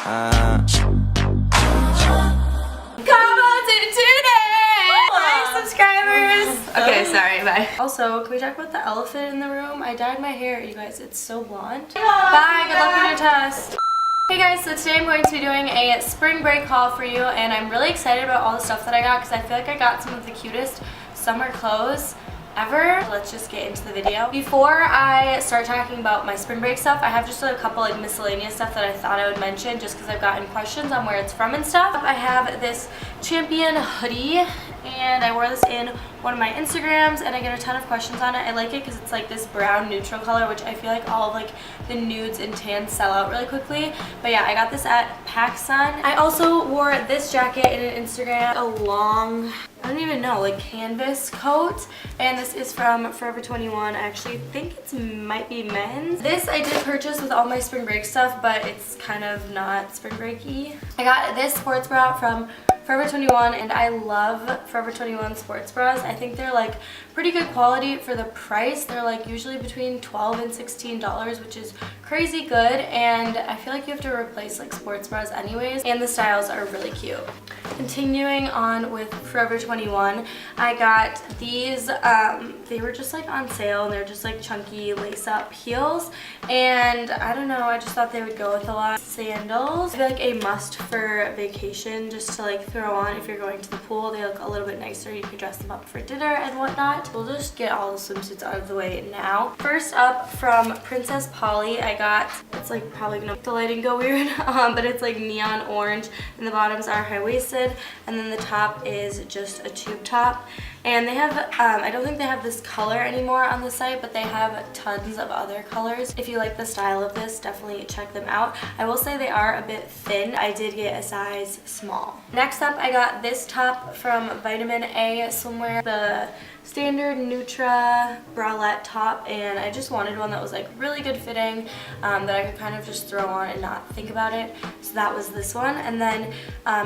Okay, sorry, bye. Also, can we talk about the elephant in the room? I dyed my hair, you guys. It's so blonde. Bye, good luck on your test. Hey guys, so today I'm going to be doing a spring break haul for you, and I'm really excited about all the stuff that I got because I feel like I got some of the cutest summer clothes ever. Let's just get into the video. Before I start talking about my spring break stuff, I have just a couple like miscellaneous stuff that I thought I would mention just because I've gotten questions on where it's from and stuff. I have this Champion hoodie, and I wore this in one of my Instagrams, and I get a ton of questions on it. I like it because it's like this brown neutral color, which I feel like all of like the nudes and tans sell out really quickly. But yeah, I got this at PacSun. I also wore this jacket in an Instagram, a long, I don't even know, like canvas coat, and this is from Forever 21. I actually think it might be men's. This I did purchase with all my spring break stuff, but it's kind of not spring breaky. I got this sports bra from Forever 21, and I love Forever 21 sports bras. I think they're like pretty good quality for the price. They're like usually between $12 and $16, which is crazy good, and I feel like you have to replace like sports bras anyways, and the styles are really cute. Continuing on with Forever 21, I got these, they were just like on sale, and they're just like chunky lace-up heels, and I don't know, I just thought they would go with a lot. Sandals, I feel like a must for vacation, just to like throw on if you're going to the pool. They look a little bit nicer. You can dress them up for dinner and whatnot. We'll just get all the swimsuits out of the way now. First up, from Princess Polly, I got, it's like probably gonna make the lighting go weird, but it's like neon orange, and the bottoms are high-waisted, and then the top is just a tube top. And they have, I don't think they have this color anymore on the site, but they have tons of other colors. If you like the style of this, definitely check them out. I will say they are a bit thin. I did get a size small. Next up, I got this top from Vitamin A Swimwear, the standard Nutra bralette top, and I just wanted one that was like really good fitting, that I could kind of just throw on and not think about it. So that was this one. And then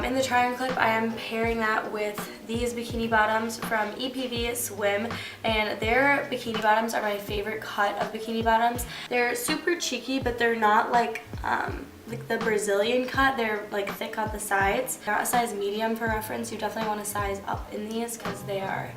in the try-on clip, I am pairing that with these bikini bottoms from EPV Swim, and their bikini bottoms are my favorite cut of bikini bottoms. They're super cheeky, but they're not like the Brazilian cut. They're like thick on the sides. They're not a size medium for reference. You definitely want to size up in these because they are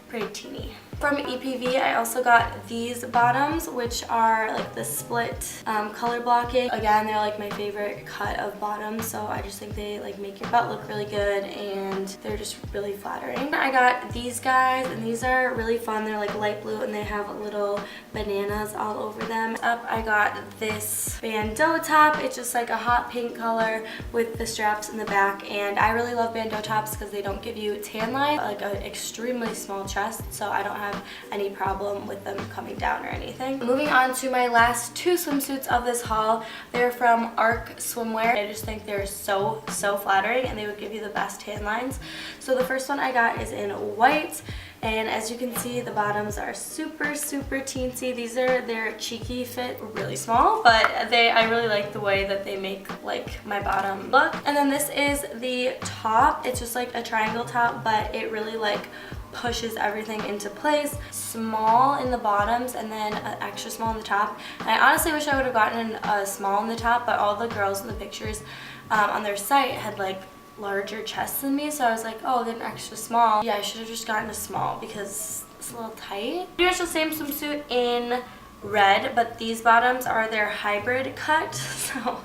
pretty teeny. From EPV, I also got these bottoms, which are like the split color blocking. Again, they're like my favorite cut of bottoms, so I just think they like make your butt look really good, and they're just really flattering. I got these guys, and these are really fun. They're like light blue, and they have little bananas all over them. Up, I got this bandeau top. It's just like a hot pink color with the straps in the back, and I really love bandeau tops because they don't give you tan line, like an extremely small chest, so I don't have any problem with them coming down or anything. Moving on to my last two swimsuits of this haul. They're from Arc Swimwear. I just think they're so flattering, and they would give you the best tan lines. So the first one I got is in white, and as you can see, the bottoms are super teensy. These are their cheeky fit, really small, but I really like the way that they make like my bottom look. And then this is the top. It's just like a triangle top, but it really like pushes everything into place. Small in the bottoms, and then extra small in the top. And I honestly wish I would have gotten a small in the top, but all the girls in the pictures on their site had like larger chests than me, so I was like, oh, then extra small. Yeah, I should have just gotten a small because it's a little tight. Here's the same swimsuit in red, but these bottoms are their hybrid cut, so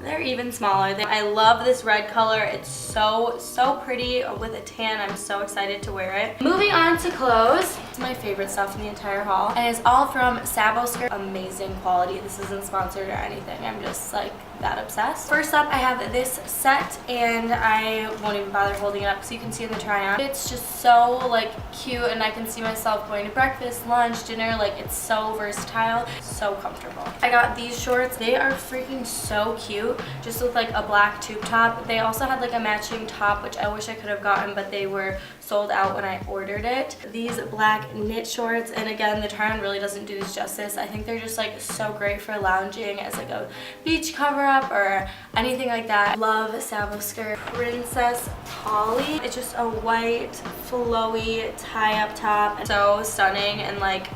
they're even smaller. I love this red color. It's so pretty with a tan. I'm so excited to wear it. Moving on to clothes. It's my favorite stuff in the entire haul, and it's all from Sabo skirt. Amazing quality. This isn't sponsored or anything. I'm just like that obsessed. First up, I have this set, and I won't even bother holding it up so you can see in the try on. It's just so like cute, and I can see myself going to breakfast, lunch, dinner. Like, it's so versatile, so comfortable. I got these shorts. They are freaking so cute, just with like a black tube top. They also had like a matching top, which I wish I could have gotten, but they were sold out when I ordered it. These black knit shorts, and again, the try on really doesn't do these justice. I think they're just like so great for lounging as like a beach cover up or anything like that. Love Sabo skirt. Princess Polly. It's just a white flowy tie up top. So stunning, and like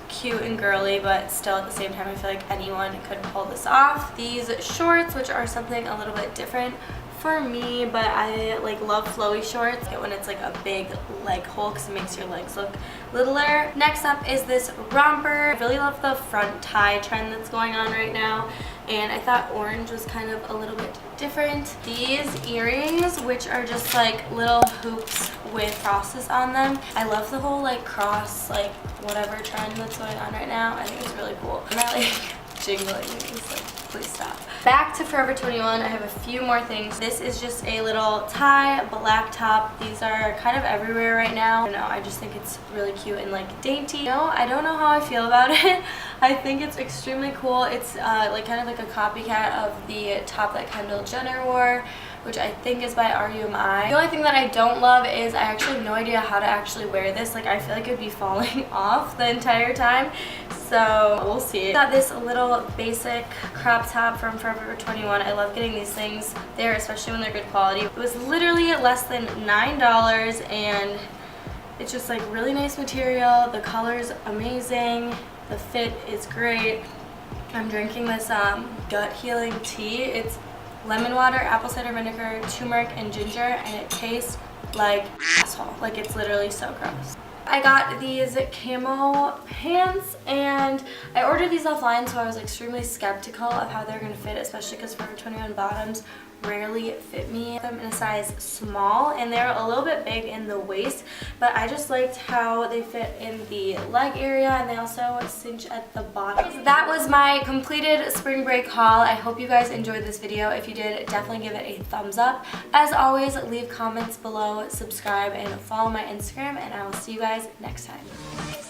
cute and girly, but still at the same time I feel like anyone could pull this off. These shorts, which are something a little bit different for me, but I like love flowy shorts when it's like a big leg hole because it makes your legs look littler. Next up is this romper. I really love the front tie trend that's going on right now, and I thought orange was kind of a little bit different. These earrings, which are just like little hoops with crosses on them. I love the whole like cross, like whatever trend that's going on right now. I think it's really cool. I'm not like jingling these, like please stop. Back to Forever 21, I have a few more things. This is just a little tie, black top. These are kind of everywhere right now. I don't know, I just think it's really cute and like dainty. No, I don't know how I feel about it. I think it's extremely cool. It's like kind of like a copycat of the top that Kendall Jenner wore, which I think is by RUMI. The only thing that I don't love is I actually have no idea how to actually wear this. Like I feel like it would be falling off the entire time. So we'll see. Got this little basic crop top from Forever 21. I love getting these things there, especially when they're good quality. It was literally less than $9 and it's just like really nice material. The color's amazing. The fit is great. I'm drinking this gut healing tea. It's lemon water, apple cider vinegar, turmeric, and ginger, and it tastes like asshole. Like it's literally so gross. I got these camo pants and I ordered these offline, so I was extremely skeptical of how they're going to fit, especially because Forever 21 bottoms rarely fit me. I'm in a size small and they're a little bit big in the waist, but I just liked how they fit in the leg area and they also cinch at the bottom. That was my completed spring break haul. I hope you guys enjoyed this video. If you did, definitely give it a thumbs up. As always, leave comments below, subscribe, and follow my Instagram, and I will see you guys next time.